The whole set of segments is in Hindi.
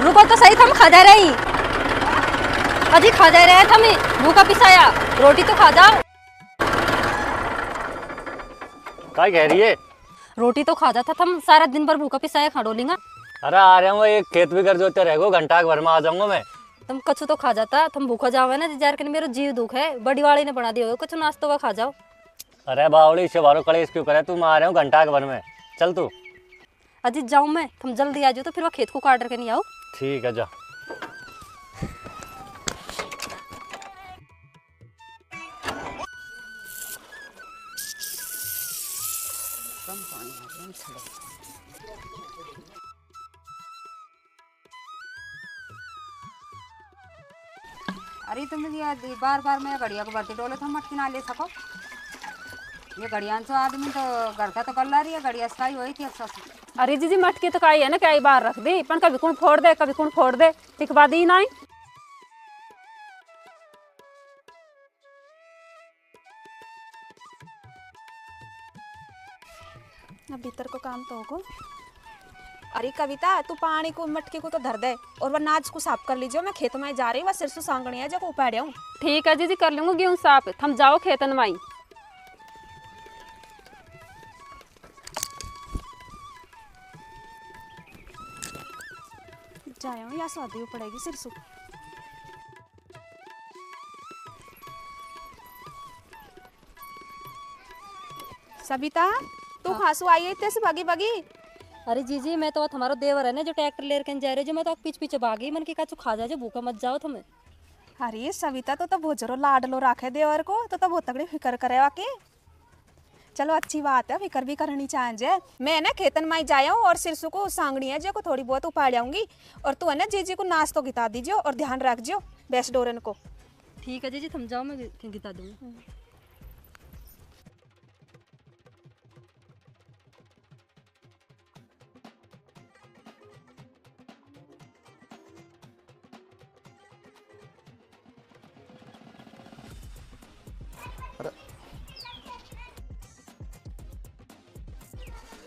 रुको तो सही, थम खा जा रही अजी, खा जा रहे थम भूखा पिसाया, रोटी तो खा जाओ। क्या कह रही है? रोटी तो खा जाता, थम सारा दिन भर भूखा पिसाया खा डोलेंगा। अरे आ रहा हूँ, एक खेत भी कर जोते रहेगो, घंटा भर में आ जाऊंगा मैं। तुम कछु तो खा जाता, तुम भूखा जाओगे ना जार के मेरा जीव दुख है, बड़ी वाली ने बना दिया हो, कछु नाश्तो का खा जाओ। अरे बावड़ी से बारो कलेश क्यों करे, तुम आ रहे हो घंटा भर में, चल तू। अजी जाऊं मैं, तुम जल्दी आ जाओ तो फिर वो खेत को काट करके नहीं आओ। ठीक है जा। अरे तुम ये बार बार मैं घड़िया को भरती डोले तो मटकी ना ले सको। ये घड़िया तो आदमी तो घर का तो गल्ला रही है, घड़िया सकाई हुई थी अच्छा से। अरे जीजी मटकी तो काई है ना, क्या बाहर रख दी, पर कभी कौन फोड़ दे, कभी कौन फोड़ दे, टिकवा दी ना। अब भीतर को काम तो होगा। अरे कविता, तू पानी को मटकी को तो धर दे और वह नाज को साफ कर लीजिए। मैं खेत में जा रही हूँ, वह सिरसों सांगणी है जो को उपाड़ हूँ। ठीक है जीजी, कर लूंगा गेहूं साफ, थम जाओ खेतन माई। जाया हूँ या स्वादी पड़ेगी सिरसों। सबिता, तू खासू आई है इतने से भागी भागी। अरे जीजी मैं तो हमारा देवर है ना जो ट्रैक्टर लेकर जा रहे, जो मैं तो पीछे पीछे भागी, मन की कछु खा जाए, भूखा मत जाओ तुम्हें। अरे सविता तो भोजरो लाडलो राखे देवर को, तो बहुत तगड़ी फिक्र करे वाके। चलो अच्छी बात है, फिक्र भी करनी चाहिए। मैं ना खेतन माई जाया हूँ और सिरसों को सांगणी है जो को थोड़ी बहुत उपाड़ आऊंगी, और तू है ना जीजी को नाश्तो गिता दीजियो और ध्यान रखजियो बेस डोरन को। ठीक है जीजी, थम जाओ, मैं गिता दूंगी।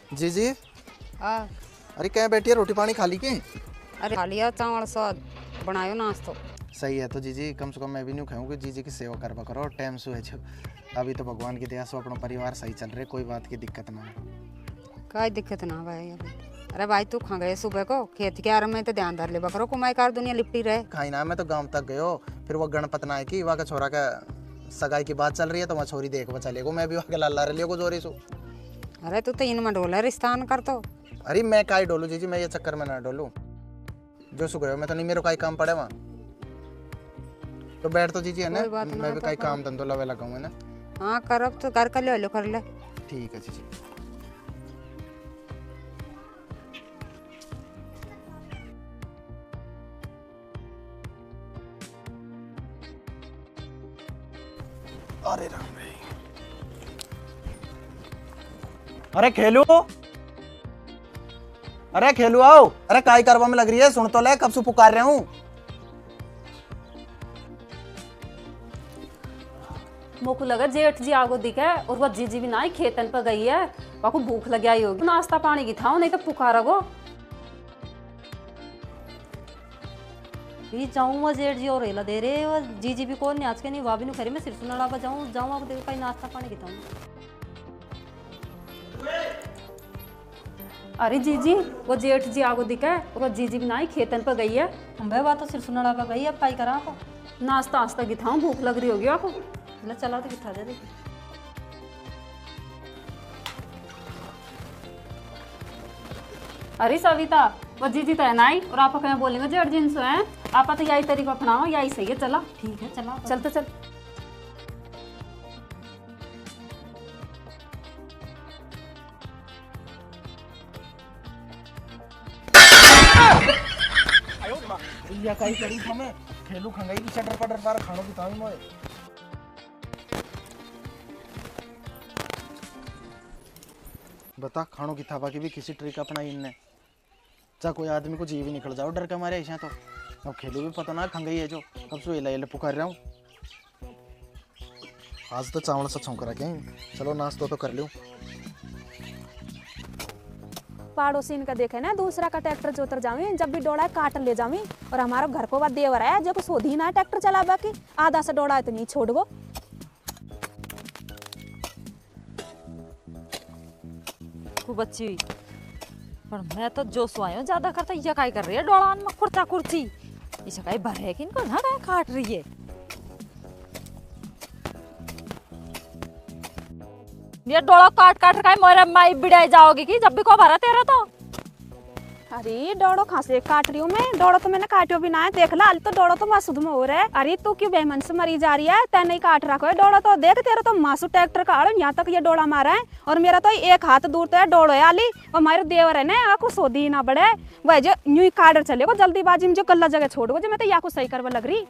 जी जी। हाँ। अरे क्या बैठी है, रोटी पानी खा ली के? अरे खा लिया चावल स्वाद बनायो नाश्तो। सही है, तो जीजी कम से कम मैं भी नहीं खाऊंगी, जीजी की सेवा करवा करो टाइम से है। अभी तो भगवान की दया से अपना परिवार सही चल रहे, कोई बात की दिक्कत ना है। कोई दिक्कत ना भाई अभी। अरे भाई तू खा गए सुबह को खेत के आर में तो ध्यान धर ले बकरो कुमाई कार दुनिया लिपटी रहे। खाई ना, मैं तो गांव तक गयो, फिर वो गणपत ना है कि वहाँ का छोरा का सगाई की बात चल रही है, तो वहाँ छोरी देख बचा लेगो, मैं भी वहाँ के लाला रही जोरी सो। अरे तू तो इनमें डोला रिश्तान कर तो। अरे मैं काई डोलू जीजी, मैं ये चक्कर में ना डोलू, जो सु गयो मैं तो नहीं, मेरे को काम पड़े वहाँ तो बैठ तो जीजी है ना, मैं भी कई काम धंधो लवे लगाऊं है ना। हाँ कर, अब तो कर ले कर ले। ठीक है जीजी। अरे राम रे, अरे खेलू, अरे खेलू आओ। अरे काय करवा में लग रही है, सुन तो ले, कब से पुकार रहे हूँ। मोको लगा जेठ जी आगो दिखे और वह जीजी भी ना ही खेतन पर गई है, वाको भूख लग आई होगी, नाश्ता पानी की था नहीं तो पुकारा गो भी जाऊँ। वह जेठ जी और रेला दे रहे, वह जीजी भी कौन नहीं आज के नहीं, वह भी नहीं खरी, मैं सिर्फ नड़ा पर जाऊँ अब देखो कहीं नाश्ता पानी की था। अरे जीजी वो जेठ जी आगो दिखा है, वो जीजी भी ना ही खेतन पर गई है, हम भाई बात तो सिर्फ नड़ा पर गई, अब काई करा आपको नाश्ता आस्ता की था, भूख लग रही होगी आपको, चला तो किथा दे दे। अरे सविता वो जीजी तो है ना ही, और आप कहीं बोलेंगे जेठ जिन सो है, आप तो यही तरीका अपनाओ, यही सही है। चला ठीक है, चला चल तो चल। या कई करी हमें खेलू खंगाई की शटर पटर पार खानो की ताई मोए। बता खानो की थापा की भी किसी ट्रिक अपना इनने, चाहे कोई आदमी को जीव ही निकल जाओ डर के मारे ऐसा। तो अब खेलू भी पता ना खंगाई है जो, कब से इला पुकार रहा हूँ। आज तो चावल सा छौंक रखे, चलो नाश्ता तो कर लूँ। पड़ोसी इनका देखे ना दूसरा का ट्रैक्टर जोतर जावी जब भी डोड़ा काट ले जावी और हमारा घर को बात देवर है जो को सोधी ना ट्रैक्टर चलावा की आधा से डोड़ा तो नहीं छोड़ गो। खूब अच्छी हुई पर मैं तो जो सोया ज्यादा करता ये काय कर रही है डोलान में कुर्ता कुर्सी इसे काय भर है कि इनको ना काय काट रही है। ये डोला काट काट काय मोरे माई बिड़ाई जाओगी कि जब भी को भरा तेरा तो। अरे डोड़ो कहाँ से काट रही हूँ मैं, डोड़ो तो मैंने काटियो भी ना है, देख ला अल तो डोड़ो तो मासूद में हो रहा है। अरे तू क्यों बेमन से मरी जा रही है, तै नहीं काट रखो है डोड़ो तो, देख तेरा तो मासू ट्रैक्टर का आड़ो यहाँ तक ये डोड़ा मारा है और मेरा तो एक हाथ दूर तो है डोड़ो है आली और हमारे देवर है ना आपको सोधी ना बढ़े वह जो न्यू काट चलेगो जल्दीबाजी में जो गला जगह छोड़ो जो मैं तो यहाँ को सही करवा लग रही।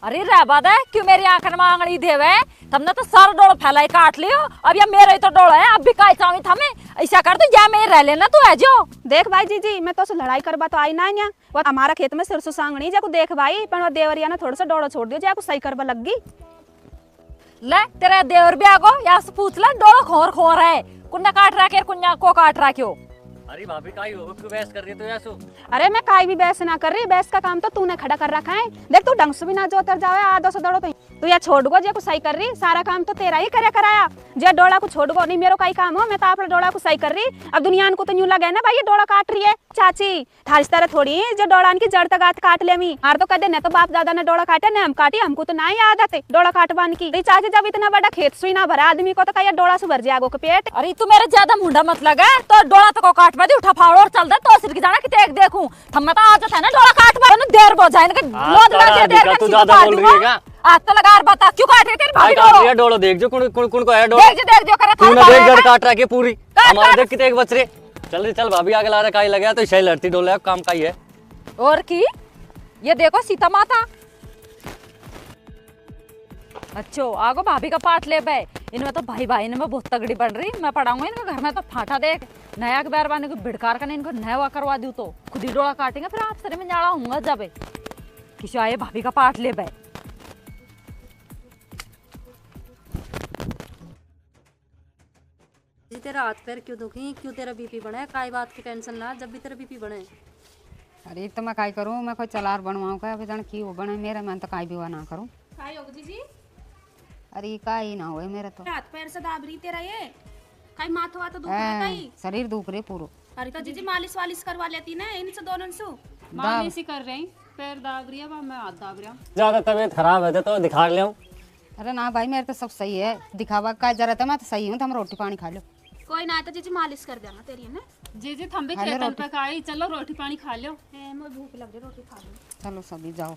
अरे रहबा दे क्यों मेरी आंखन में आंगली देवे तुमने तो सारा डोड़ा फैलाई काट लियो अब ये मेरा ही तो डोड़ा है अब भी काय चावी थमे ऐसा कर तो या मैं रह लेना तू है जो। देख भाई जी मैं तो लड़ाई करवा तो आई ना यहाँ वो हमारा खेत में सिरसो सांगनी जाको देख भाई पर वो देवरिया ने थोड़ा सा डोड़ा छोड़ दियो जाको सही करवा लग गई। ले तेरा देवर भी आगो या से पूछ ले डोड़ा खोर खोर है कुन्ना काट रहा के कुन्ना को काट रहा क्यों। अरे भाभी का ही होगा क्यों बहस कर रही है तो यासु। अरे मैं काई भी बहस ना कर रही, बहस का काम तो तूने खड़ा कर रखा है। देख तू ढंग से भी ना जो उतर जावे आधो से दौड़ो तू या छोड़ गो जे को सही कर रही सारा काम तो तेरा ही करे कराया जे डोड़ा को छोड़ गो नहीं मेरो काई काम हो मैं तो अपने डोड़ा को सही कर रही। अब दुनिया को तो यूं लगे ना भाई ये डोड़ा काट रही है चाची थारी तरह थोड़ी जो डोड़ान की जड़ तक काट ले मी हार तो कदे न तो बाप दादा ने डोड़ा काटे न हम काटी हमको तो ना ही आदत है डोड़ा काटवान की। चाची जब इतना बड़ा खेत सुई ना भरा आदमी को तो कहीं डोड़ा से भर जाएगो के पेट। अरे तू मेरे ज्यादा मुंडा मत लगा तो डोड़ा तो को काटवा दे उठा फाड़ और चल दे तो सिर की जाना कि देख देखूं थम्मा तो आज है ना डोड़ा काटवा न देर बो जाए ना लोद लगा देर तू ज्यादा बोल रही है क्या। आज तो लगा बता क्यों काट रही तेरी भाभी काट रही है डोलो देख जो कुण कुण कुण को है डोलो देख जो करे तू ना देख जड़ काट रहा है पूरी हमारे देख कितने एक बच रहे चल चल भाभी आगे ला रहा काई लगा तो सही लड़ती डोले काम का ही है। और की ये देखो सीता माता अच्छो आगो भाभी का पाठ ले बे इनमें तो भाई भाई ने मैं बहुत तगड़ी बन रही मैं पढ़ाऊंगा इनको घर में तो फाटा देख नया के बैर बाने को भिड़कार करने इनको नया करवा दूं तो खुद ही डोला काटेंगे फिर आप सरे में जाड़ा होऊंगा जब किसी आए भाभी का पाठ ले बे। तेरा हाथ पैर क्यों दुखी क्यों तेरा बीपी बढ़ा है काई बात की टेंशन ना जब भी तेरा बीपी बढ़े। अरे तो मैं काई करूँ मैं कोई चलार बनवाऊँ का अभी जान की वो बने मेरे मन तो काई भी हुआ ना करूँ। काई होगी जी अरे काई ना हुए मेरे तो हाथ पैर से दाब रही तेरा ये काई माथा वाथा दुख रहा काई शरीर दुख रहे पूरो। अरे तो जीजी मालिश वालिश करवा लेती ना इनसे दोनों से मालिश ही कर रही पैर दाब रही है मैं हाथ दाब रहा हूँ। ज्यादा तबीयत खराब है तो दिखा ले। अरे ना भाई मेरे तो सब सही है दिखावा का जरूरत है मैं तो सही हूँ तो हम रोटी पानी खा लो। कोई ना तो जीजी मालिश कर देना तेरी है ना जी थम भी खेतन पे खाई चलो रोटी पानी खा लो। मुझे भूख लग रही रोटी खा लो। चलो सभी जाओ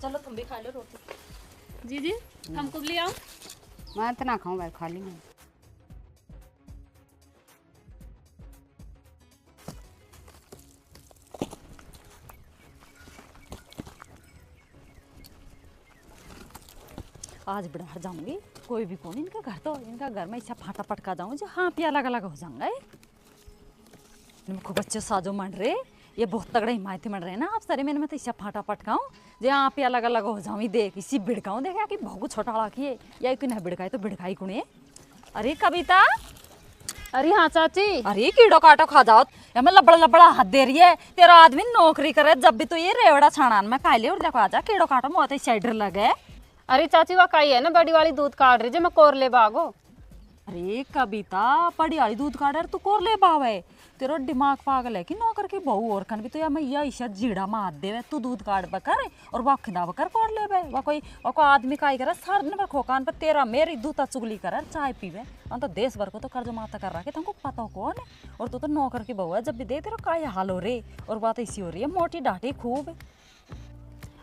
चलो तुम भी खा लो रोटी। जी हमको भी ले आओ। मैं तो ना खाऊँ भाई खा ली मैं। आज बिड़ार जाऊंगी कोई भी कौन इनका घर तो इनका घर में ऐसा फाटा पटका जाऊं जो हाँ पिया अलग अलग हो जाऊंगा खूब अच्छे साजो मंड रहे ये बहुत तगड़े हिमायती मंड रहे ना आप सरे मैंने मैं तो ऐसा फाटा पटकाऊं जो यहाँ पे अलग अलग हो जाऊँ देख इसी बिड़काऊं देखा कि बहुत छोटा लाखी है या कि नहीं बिड़काई तो बिड़काई कुणे। अरे कविता अरे हाँ चाची अरे कीड़ो काटो खा जाओ या मैं लबड़ा लबड़ा हाथ दे रही है तेरा आदमी नौकरी करे जब भी तो ये रेवड़ा छानान में खा ले और देखो आजा कीड़ो काटो बहुत ही साइडर लगे। अरे चाची वह काई है ना बड़ी वाली दूध काट रही जो मैं कोर ले बागो। अरे कविता बड़ी वाली दूध काट तू कोर ले बावे तेरा दिमाग पागल है कि नौकर की बहू और खन भी तो या मैया ईशा जीड़ा मार देवे तू दूध काट बकर और वह खिंदा बकर कोर ले बे वह कोई आदमी का ही करे सर ने खोकान पर तेरा मेरी दूता चुगली करे चाय पीवे हम तो देश भर को तो कर्ज माता कर रहा है तुमको पता हो कौन है और तू तो नौकर की बहू है जब भी दे तेरा काय हाल हो रे और बात ऐसी हो रही है मोटी डांटी खूब।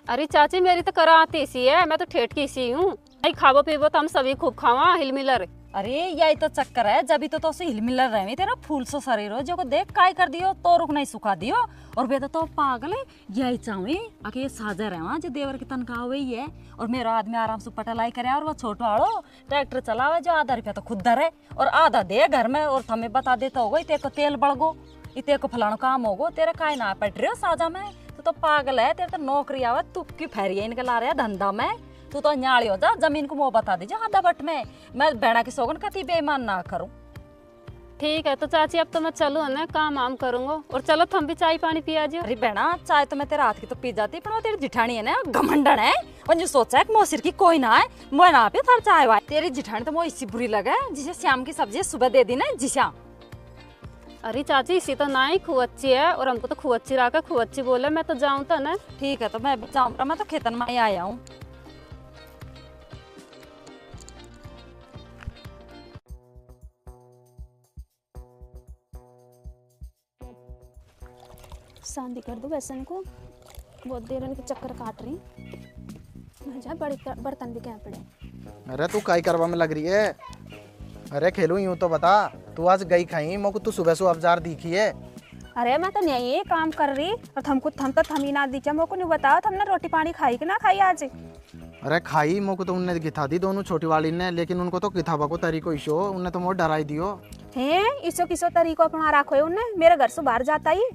अरे चाची मेरी तो करा आती इसी है मैं तो ठेठ की इसी हूँ खावो पीवो तो हम सभी खूब खावा हिलमिलर। अरे यही तो चक्कर है जब तो हिलमिलर रहे तेरा फूल सो शरीर हो जो को देख काय कर दियो तो रुक नहीं सुखा दियो और वे तो पागल है यही चाहे आके ये साजा रहे जो देवर की तनख्वाह वही है और मेरा आदमी आराम से पटलाई करे और वो छोटो आड़ो ट्रैक्टर चलावे जो आधा रुपया तो खुद धरे और आधा दे घर में और हमें बता देता होगा इतने को तेल बढ़ गो इतने को फलाना काम होगो तेरा काय ना पट रहे हो साजा में तो पागल है तेरे तो नौकरी आवे तू की फेरी है इनके ला रहा है धंधा में तू तो न्याड़ी हो जा जमीन को मुँह बता दीजिए आधा बट में मैं बेड़ा की सोगन कति बेईमान ना करूं। ठीक है तो चाची अब तो मैं चलूँ है ना, काम वाम करूँगा। और चलो तुम भी चाय पानी पिया जो। अरे बहना चाय तो मैं तेरे हाथ की तो पी जाती, पर वो तेरी जिठानी है ना घमंडन है। वो जो सोचा है कि मोसिर की कोई ना है, मैं ना पे थार चाय वाय। तेरी जिठानी तो वो इसी बुरी लगे जिसे शाम की सब्जी सुबह दे दी ना जिशा। अरे चाची इसी तो ना ही खूब अच्छी है, और हमको तो खूब अच्छी रहा खूब अच्छी बोले। मैं तो जाऊँ तो ना। ठीक है तो मैं जाऊँ, मैं तो खेतन में ही आया हूँ। शांति कर दो बेसन को, बहुत देर इनके चक्कर काट रही। मैं जा बड़े बर्तन भी क्या पड़े। अरे तू काई करवा में लग रही है? अरे खेलू यूं तो बता, तू आज गई खाई मोको तू सुबह से अवजार दिखी है। अरे मैं तो नहीं काम कर रही, और थम तो थमी ना दी। मोको नहीं बताओ तुमने रोटी पानी खाई कि ना खाई आज? अरे खाई मोको तो उनने गिथा दी दोनों छोटी वाली ने, लेकिन उनको तो गिथावा को तरीको इशो उनने तो मोर डराई दियो है। इसो किसो तरीको अपना रखो है उनने, मेरे घर से बाहर जाता ही।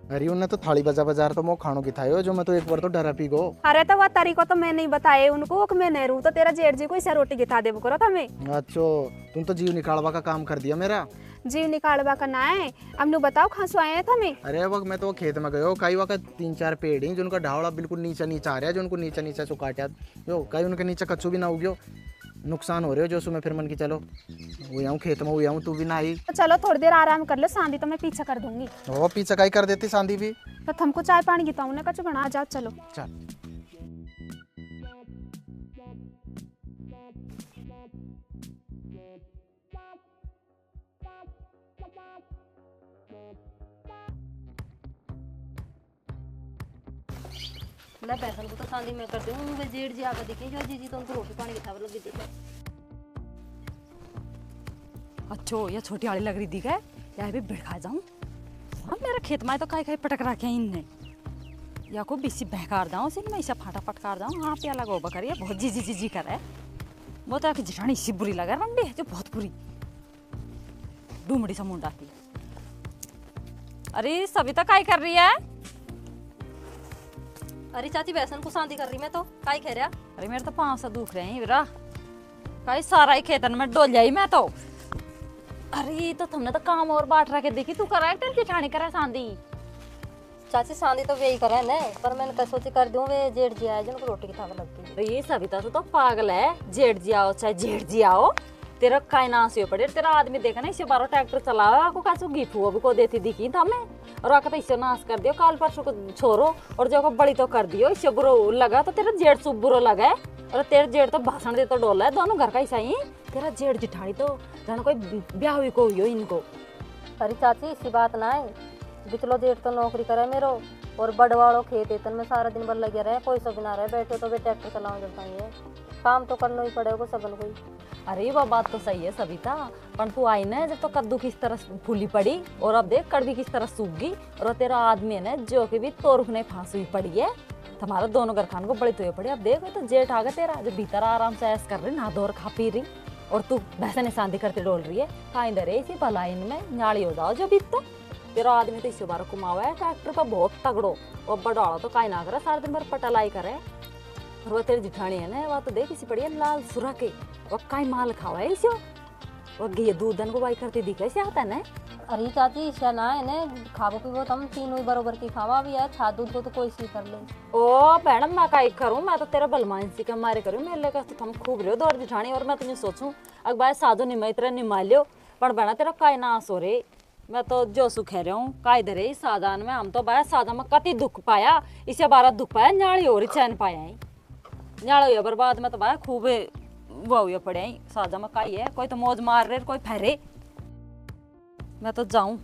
अरे उनने तो थाली बाजार तो मो खानो गिथायो, जो मैं तो एक बार तो डरा पी गो। अरे तो वह तरीको तो मैं नहीं बताए उनको कि मैं नहीं रहूं तो तेरा जेठ जी को इसे रोटी गिथा दे करो तुम्हें। अच्छा तुम तो जीव निकालवा का काम कर दिया मेरा। जीव निकालवा का ना है, अब नु बताओ खांसो आए थे हमें। अरे वक्त मैं तो खेत में गयो, कई वक्त 3-4 पेड़ ही जिनका ढावड़ा बिल्कुल नीचा नीचा आ रहा है, जो उनको नीचा नीचा चो काटा जो कई उनके नीचे कच्चू भी ना उगियो, नुकसान हो रहे हो जो सुबह फिर मन की चलो वो आऊँ खेत में, वो आऊँ तू भी ना आई तो चलो थोड़ी देर आराम कर लो, सांदी तो मैं पीछे कर दूंगी। वो पीछे काई कर देती सांदी भी। तो तुमको चाय पानी की तो कचू बना जाओ चलो। चल मैं पैसा को तो शादी में कर दूँ। वे जेठ जी आकर दिखे जो जीजी तो उनको रोटी पानी की थावल लगी दिखे। अच्छो ये छोटी वाली लग रही थी क्या? यार भी बिड़खा जाऊं। हाँ मेरा खेत में तो काई पटक रखे इनने, या को बिसी बहकार जाऊं सिन में इसे फाटा पटकार जाऊं। हाँ पे अलग होबा करिए, बहुत जी जी जी जी करे। वो तो आके जिठानी इसी बुरी लगा रंडे है जो बहुत बुरी डूमड़ी सा मुंडा की। अरे सविता काई कर रही है? अरे चाची बेसन को शादी कर रही मैं तो काई कह रहा। अरे मेरे तो पाँव सा दुख रहे हैं वीरा, काई सारा ही खेतन में डोल जाई मैं तो। अरे तो तुमने तो काम और बांट रखे देखी, तू करा तेरी जेठानी करा सांदी। चाची शादी तो वे ही करे ना, पर मैंने कहा सोची कर दूं वे जेठ जी आए जिनको रोटी की थावल लगती। अरे ये सविता तो पागल है, जेठ जी आओ चाहे जेठ जी आओ, तेरा काय नाश हो पड़े। तेरा आदमी देखा ना इसे 12 ट्रैक्टर चलावा आपको कासो गिफ्ट वो भी को देती दिखी था मैं, और आकर तो इसे नाश कर दियो काल परसों को छोरो, और जो को बड़ी तो कर दियो इसे बुरो लगा तो तेरा जेठ सुब बुरो लगा है, और तेरे जेठ तो भाषण दे तो डोला है दोनों घर का ऐसा ही। तेरा जेठ जिठानी तो जाना कोई ब्याह हुई को हुई इनको। अरे चाची इसी बात ना है, बिचलो जेठ तो नौकरी करे मेरो, और बड़वाड़ो खेत एतन में सारा दिन भर लगे रहे, कोई सब ना रहे बैठे तो वे ट्रैक्टर चलाओ जब है काम तो करना ही पड़ेगा सबन कोई। अरे वो बात तो सही है सविता, पर तू आई ना जब तो कद्दू किस तरह फूली पड़ी, और अब देख कड़वी किस तरह सूख गई, और तेरा आदमी है ना जो कि भी तो रुकने फांस हुई पड़ी है। तुम्हारा दोनों घर खान को बड़ी तो पड़ी। अब देख तो जेठ आ गया तेरा जो भीतर आराम से ऐस कर रही ना धोर खा पी रही, और तू भैंसे ने शांति करते डोल रही है। कहीं दे रही इसी भलाइन में न्याड़ी हो जाओ जो बीत तो तेरा आदमी तो इसी बार कुमावा है ट्रैक्टर पर बहुत तगड़ो, और बड़ाड़ा तो काई ना करे सारा दिन भर पटलाई करे। और वो तेरी जिठानी है ना वह तो देख इसी पड़ी है लाल सुरा के, वो काई माल खावा है इसे, वो घी दूधन को बाई करती दिखे ऐसे आता है ना। अरे चाची इसे ना है ना खावो पीवो तो हम तीनों ही बरोबर की खावा भी है, छा दूध को तो कोई सी कर ले। ओ मैडम मैं काई करूं, मैं तो तेरा बलमानसी के मारे करूं, मेरे लिए तो तुम खूब रहो दौड़ जिठानी। और मैं तुझे सोचूं अगर बाय साजो निमा तेरा निमा लियो, पर बना तेरा काई नाश हो रे। मैं तो जो सुख है रहा हूँ काई दे रही साजान में, हम तो बाय साजा में कति दुख पाया, इसे 12 दुख पाया, न्याड़ी हो रही चैन पाया है न्याड़ो हुआ बर्बाद में तो बाय खूब वो हुए पड़े हैं साजा में काई है, कोई तो मौज मार रहे कोई फेरे। मैं तो जाऊं।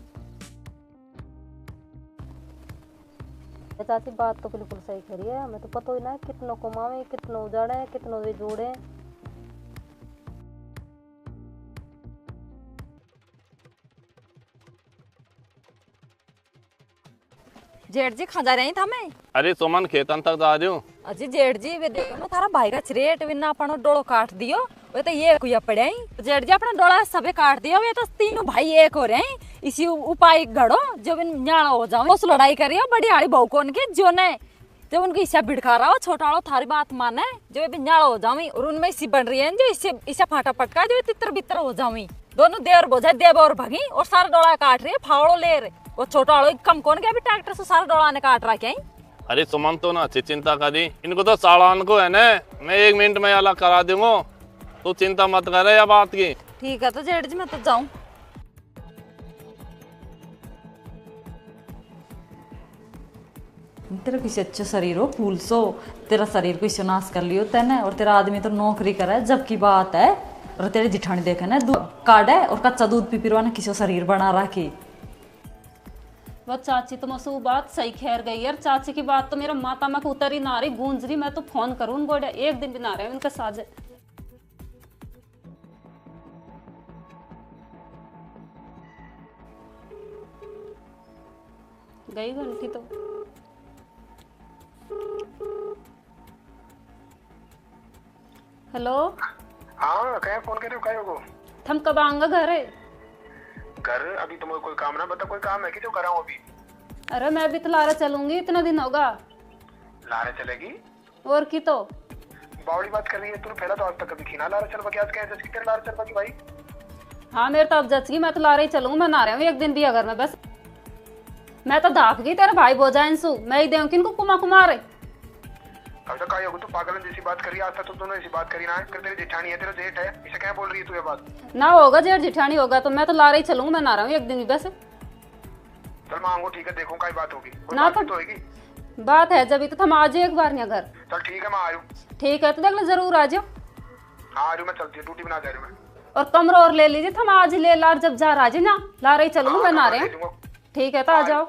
चाची बात तो बिल्कुल सही करी है, हमें तो पता ही ना कितनों कमावे कितनों उजाड़े कितनों वे जोड़े। जेठ जी खा जा रही था मैं। अरे सुमन खेतन तक जा रही हूँ। अजी जेठ जी वे देखो ना थारा भाई का छरेट विना अपनो डोलो काट दियो, वे तो ये कुया पड़े हैं। जेठ जी अपना डोला सबे काट दियो, वे तो तीनों भाई एक हो रहे हैं। इसी उपाय घड़ो जब न्याणा हो जाओ उस लड़ाई करियो बड़ी आड़ी बहू को उनके जो ने जब उनकी इच्छा भिड़का रहा हो छोटा हो थारी बात माने जो न्याणा हो जावी, और उनमें इसी बन रही है जो इससे इसे फाटा पटका जो तितर बितर हो जावी। दोनों देवर बोझा देव और भगी और सारा डोला काट रही है, फावड़ो ले रहे। वो छोटा वालों कम कौन गया अभी ट्रैक्टर से सारा डोला ने काट रहा क्या? अरे सुमन तो ना अच्छी चिंता करी, इनको तो साड़ान को है ना, मैं 1 मिनट में अलग करा दूंगा, तू चिंता मत करे या बात की। ठीक है तो जेठ जी मैं तो जाऊं। तेरा किसी अच्छे शरीर हो फूल सो, तेरा शरीर को इससे नाश कर लियो तैने, और तेरा आदमी तो नौकरी करे जब की बात है, और तेरी जिठानी देखे ना दूध काटे और कच्चा दूध पी पिरवा ने किसी शरीर बना रखी। वो चाची तो मसू बात सही खैर गई यार, चाची की बात तो मेरा माता में उतर ही ना रही, गूंज रही। मैं तो फोन करूँ उनको, एक दिन भी ना रहे उनके साथ। गई घंटी तो। हेलो हाँ क्या फोन कर रहे हो, क्या हो? थम कब आऊंगा घर? घर अभी तुम्हें कोई काम ना बता, कोई काम है कि जो कर रहा हूँ अभी? अरे मैं भी तो लारा चलूंगी, इतना दिन होगा। लारे चलेगी? और की तो बावड़ी बात कर रही है तूने, पहला तो आज तक कभी खीना लारा चल बकी, आज क्या है तेरे लारा चल बकी भाई? हाँ मेरे तो अब जचगी, मैं तो लारा ही चलूंगी, मैं ना रहा हूँ एक दिन भी अगर मैं बस। मैं तो धाक गई तेरे भाई बोझा इंसू, मैं ही देऊँ किनको कुमा कुमार। अब तो क्या होगा, तू पागल जैसी बात करी, आज तक तो दोनों ऐसी बात करी ना, फिर तेरी जेठानी है, तेरा जेठ है, इसे क्या बोल रही है तू ये बात? ना होगा जेठ जिठानी होगा तो मैं तो लारा ही चलूंगी, मैं ना रहा हूँ एक दिन भी बस। चल मांगो ठीक है, देखो क्या बात होगी, कोई ना बात तो होगी। बात है जब तो हम आ जाओ एक बार नहीं घर। चल ठीक है मैं आ रही हूँ। ठीक है तो देख लो जरूर आ जाओ। हाँ आ रही हूँ मैं, चलती है ड्यूटी बना जा रही हूँ मैं। और कमरा और ले लीजिए, हम आज ही ले लार जब जा रहा जी ना, लारा ही चलूंगी मैं ना रहे। ठीक है तो आ जाओ।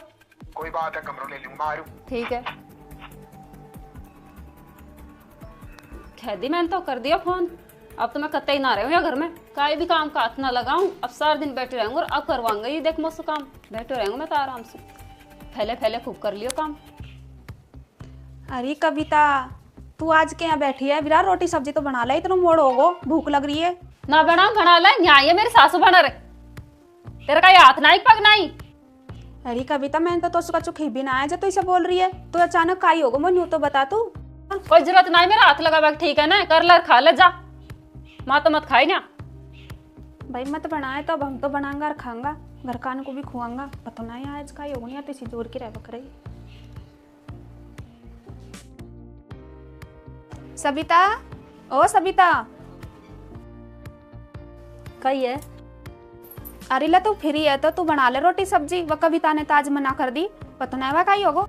कोई बात है, कमरा ले लूंगा, मैं आ रही हूँ। ठीक है खैदी मैंने तो कर दिया फोन, अब तो मैं कत्ते ही ना रही हूँ या घर में, काई भी काम का हाथ ना लगाऊं, अब सारा दिन बैठे रहूंगा और अब करवाऊंगा ये देख मुझसे काम, बैठे रहूंगा मैं तो आराम से, फैले फैले खूब कर लियो काम। अरे कविता तू आज के यहाँ बैठी है, विराट रोटी सब्जी तो बना ले, इतना मोड़ होगो, भूख लग रही है। ना बना ले, यहाँ ये मेरी सासू बना रहे, तेरा का हाथ ना पग नहीं। अरे कविता मैंने तो उसका चुखी भी ना है जो तू इसे बोल रही है, तो अचानक काई होगो मैं तो बता तू। कोई जरूरत नहीं मेरा हाथ लगा, ठीक है ना, कर ले खा ले जा, माँ तो मत खाई ना। भाई मत बनाए तो अब हम तो बनाऊंगा और खाऊंगा, घर कान को भी खुआऊंगा, पता नहीं आज का होगा नहीं, तो जोर की रह बकरई। सबिता, ओ सबिता, कही है? अरे ला तू फ्री है तो तू बना ले रोटी सब्जी, वो कविता ने ताज मना कर दी, पता नहीं वह का होगो।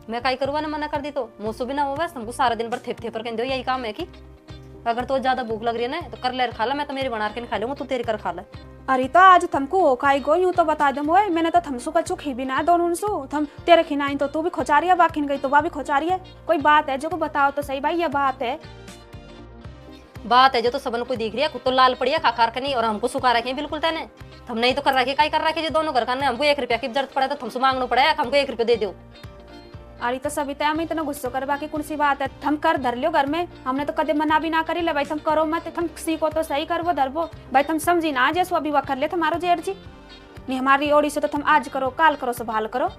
मैं काई करूँ ना मना कर दी तो मुँह भी ना हो, बस हमको सारा दिन भर थेप थेप कर दो, यही काम है कि अगर तो ज्यादा भूख लग रही है ना तो कर ले खा ला, मैं तो मेरी बना के नहीं खा लूंगा, तू तेरी कर खा ले। अरे तो आज तुमको हो खाई गो यूं तो बता दो मोए, मैंने तो थमसु का चुखी भी ना दोनों सु थम तेरे खिनाई तो तू भी खोचा रही है, बाकी गई तो वह भी खोचा रही है, कोई बात है जो को बताओ तो सही भाई, ये बात है। बात है जो तो सबन को दिख रही है, खुद तो लाल पड़ी है खाकार का नहीं, और हमको सुखा रखे बिल्कुल तेने, हम नहीं तो कर रखे काई कर रखे जो दोनों घर का, हमको 1 रुपया की जरूरत पड़े तो हमसे मांगना पड़े, हमको 1 रुपया दे दो। अरे तो सभी तय में इतना गुस्सा कर, बाकी कौन सी बात है, थम कर धर लियो घर में, हमने तो कदे मना भी ना करी ले भाई, तुम करो मत, तुम सीखो तो सही कर वो धरबो भाई, तुम समझी ना जैसो अभी वह कर ले तुम्हारो जेठ जी, नहीं हमारी ओड़ी से तो तुम आज करो काल करो संभाल करो।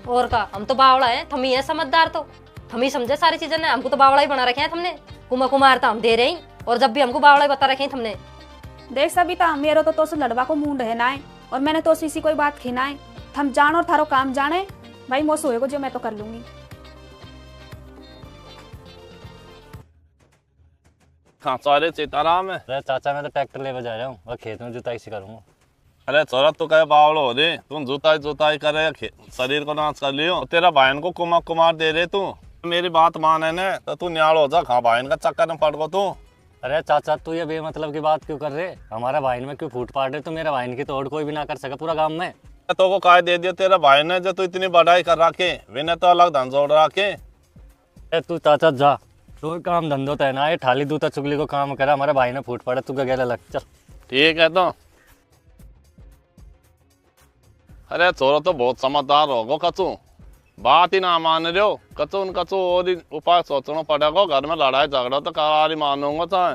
और का हम तो बावड़ा है, हम ही है समझदार, तो हम ही समझे सारी चीजें ने, हमको तो बावड़ा ही बना रखे हैं तुमने, कुमार तो हम दे रहे हैं, और जब भी हमको बावड़ा ही बता रखे हैं तुमने। देख सबिता मेरे तो लड़वा को मुंड है ना है, और मैंने तो इसी कोई बात खिना है, थम जानो और थारो काम जाने भाई, मोसो होएगो जो मैं तो कर लूंगी। हाँ सारे सीताराम है। अरे चाचा मैं तो ट्रैक्टर ले जा रहा हूँ और खेत में जुताई से करूँगा। अरे छोरा तू कहे बावड़ो हो रे, तुम जुताई करे शरीर को नाश कर लियो, तेरा भाईन को कुमार दे रहे तू, मेरी बात मान है ना तो तू न्याल हो जा, खा भाईन का चक्कर में पड़ गो तू। अरे चाचा तू ये बेमतलब की बात क्यों कर रहे, हमारा भाईन में क्यों फूट पाड़ रहे, तो मेरा भाईन की तोड़ कोई भी ना कर सका पूरा गाँव में। तो को काय दे दिया तेरा भाई ने जो तू इतनी बढ़ाई कर रखे, विने तो अलग धन जोड़ रखे। तू चाचा जा, तू काम धंधो तो है ना, ये थाली दूता चुगली को काम करा, हमारे भाई ने फूट पड़ा, तू क्या लग चल। ठीक है तो अरे छोरो तो बहुत समझदार होगो कचू, बात ही ना मान रहे हो कचू, और उपाय सोचना पड़ेगा, घर में लड़ाई झगड़ा तो करारी मानूंगा।